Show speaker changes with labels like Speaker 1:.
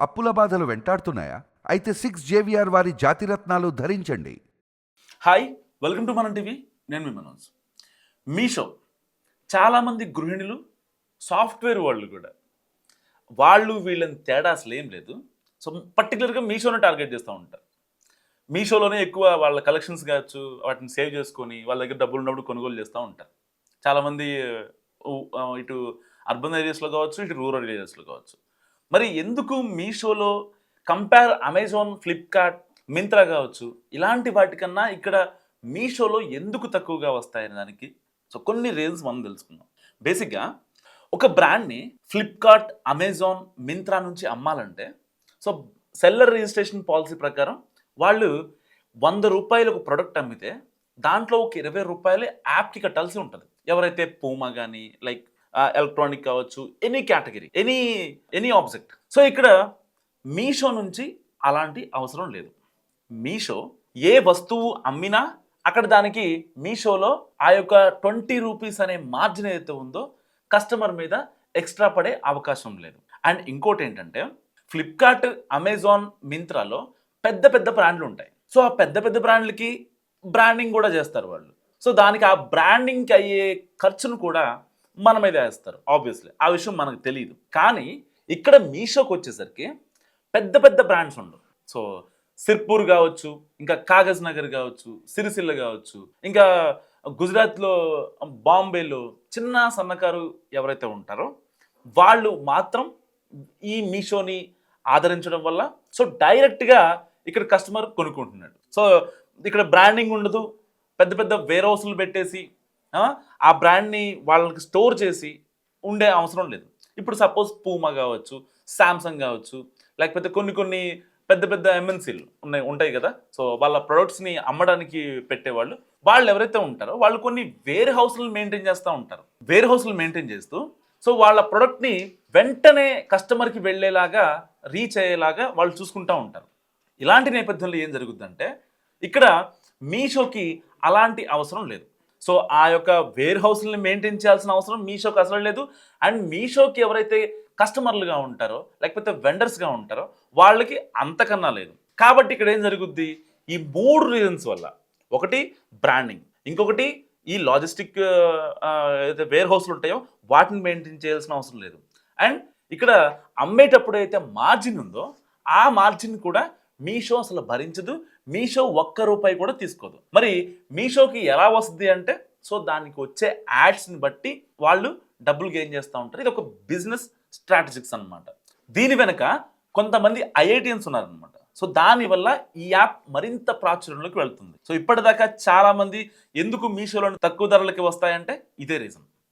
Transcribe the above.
Speaker 1: అప్పుల బాధలు వెంటాడుతున్నాయా? అయితే 6 JVR వారి జాతిరత్నాలు ధరించండి.
Speaker 2: హాయ్, వెల్కమ్ టు మనం టీవీ. నేను మీ మనోజ్. మీషో చాలామంది గృహిణులు, సాఫ్ట్వేర్ వాళ్ళు కూడా వాళ్ళు వీళ్ళని తేడా అసలు ఏం లేదు. సో పర్టికులర్గా మీషోని టార్గెట్ చేస్తూ ఉంటారు. మీషోలోనే ఎక్కువ వాళ్ళ కలెక్షన్స్ కావచ్చు, వాటిని సేవ్ చేసుకొని వాళ్ళ దగ్గర డబ్బులు ఉన్నప్పుడు కొనుగోలు చేస్తూ ఉంటారు. చాలామంది ఇటు అర్బన్ ఏరియాస్లో కావచ్చు, ఇటు రూరల్ ఏరియాస్లో కావచ్చు. మరి ఎందుకు మీషోలో కంపేర్ అమెజాన్, ఫ్లిప్కార్ట్, మింత్రా కావచ్చు ఇలాంటి వాటికన్నా ఇక్కడ మీషోలో ఎందుకు తక్కువగా వస్తాయనే దానికి కొన్ని రీజన్స్ మనం తెలుసుకుందాం. బేసిక్గా ఒక బ్రాండ్ని ఫ్లిప్కార్ట్, అమెజాన్, మింత్రా నుంచి అమ్మాలంటే సెల్లర్ రిజిస్ట్రేషన్ పాలసీ ప్రకారం వాళ్ళు 100 రూపాయలు ఒక ప్రోడక్ట్ అమ్మితే దాంట్లో ఒక 20 రూపాయలు యాప్కి కట్టాల్సి ఉంటుంది. ఎవరైతే పూమా కానీ లైక్ ఎలక్ట్రానిక్ కావచ్చు, any category, any object. So ఇక్కడ మీషో నుంచి అలాంటి అవసరం లేదు. మీషో ఏ వస్తువు అమ్మినా అక్కడ దానికి మీషోలో ఆ యొక్క 20 రూపీస్ అనే మార్జిన్ ఏదైతే ఉందో కస్టమర్ మీద ఎక్స్ట్రా పడే అవకాశం లేదు. అండ్ ఇంకోటి ఏంటంటే ఫ్లిప్కార్ట్, అమెజాన్, మింత్రాలో పెద్ద పెద్ద బ్రాండ్లు ఉంటాయి. సో ఆ పెద్ద పెద్ద బ్రాండ్లకి బ్రాండింగ్ కూడా చేస్తారు వాళ్ళు. సో దానికి ఆ బ్రాండింగ్కి అయ్యే ఖర్చును కూడా మన మీద వేస్తారు. ఆబ్వియస్లీ ఆ విషయం మనకు తెలియదు. కానీ ఇక్కడ మీషోకి వచ్చేసరికి పెద్ద పెద్ద బ్రాండ్స్ ఉండవు. సో సిర్పూర్ కావచ్చు, ఇంకా కాగజ్ నగర్ కావచ్చు, సిరిసిల్ల కావచ్చు, ఇంకా గుజరాత్లో బాంబేలో చిన్న సన్నకారు ఎవరైతే ఉంటారో వాళ్ళు మాత్రం ఈ మీషోని ఆదరించడం వల్ల సో డైరెక్ట్గా ఇక్కడ కస్టమర్ కొనుక్కుంటున్నాడు. సో ఇక్కడ బ్రాండింగ్ ఉండదు. పెద్ద పెద్ద వేర్ హౌస్లు పెట్టేసి ఆ బ్రాండ్ని వాళ్ళకి స్టోర్ చేసి ఉండే అవసరం లేదు. ఇప్పుడు సపోజ్ పూమా కావచ్చు, శాంసంగ్ కావచ్చు, లేకపోతే కొన్ని పెద్ద పెద్ద ఎంఎన్సీలు ఉంటాయి కదా. సో వాళ్ళ ప్రొడక్ట్స్ని అమ్మడానికి పెట్టేవాళ్ళు ఎవరైతే ఉంటారో వాళ్ళు కొన్ని వేర్ హౌస్లు మెయింటైన్ చేస్తూ ఉంటారు. వేర్ హౌస్లు మెయింటైన్ చేస్తూ సో వాళ్ళ ప్రొడక్ట్ని వెంటనే కస్టమర్కి వెళ్ళేలాగా, రీచ్ అయ్యేలాగా వాళ్ళు చూసుకుంటూ ఉంటారు. ఇలాంటి నేపథ్యంలో ఏం జరుగుతుందంటే ఇక్కడ మీషోకి అలాంటి అవసరం లేదు. సో ఆ యొక్క వేర్ హౌస్ని మెయింటైన్ చేయాల్సిన అవసరం మీషోకి అసలు లేదు. అండ్ మీషోకి ఎవరైతే కస్టమర్లుగా ఉంటారో లేకపోతే వెండర్స్గా ఉంటారో వాళ్ళకి అంతకన్నా లేదు. కాబట్టి ఇక్కడ ఏం జరుగుద్ది, ఈ 3 రీజన్స్ వల్ల, ఒకటి బ్రాండింగ్, ఇంకొకటి ఈ లాజిస్టిక్ ఏదైతే వేర్ హౌస్లు ఉంటాయో వాటిని మెయింటైన్ చేయాల్సిన అవసరం లేదు. అండ్ ఇక్కడ అమ్మేటప్పుడు అయితే మార్జిన్ ఉందో ఆ మార్జిన్ కూడా మీషో అసలు భరించదు. మీషో 1 రూపాయి కూడా తీసుకోదు. మరి మీషోకి ఎలా వస్తుంది అంటే సో దానికి వచ్చే యాడ్స్ని బట్టి వాళ్ళు డబ్బులు గెయిన్ చేస్తూ ఉంటారు. ఇది ఒక బిజినెస్ స్ట్రాటజిక్స్ అనమాట. దీని వెనక కొంతమంది ఐఐటియన్స్ ఉన్నారనమాట. సో దానివల్ల ఈ యాప్ మరింత ప్రాచుర్యంలోకి వెళ్తుంది. సో ఇప్పటిదాకా చాలామంది ఎందుకు మీషోలో తక్కువ ధరలకి వస్తాయంటే ఇదే రీజన్.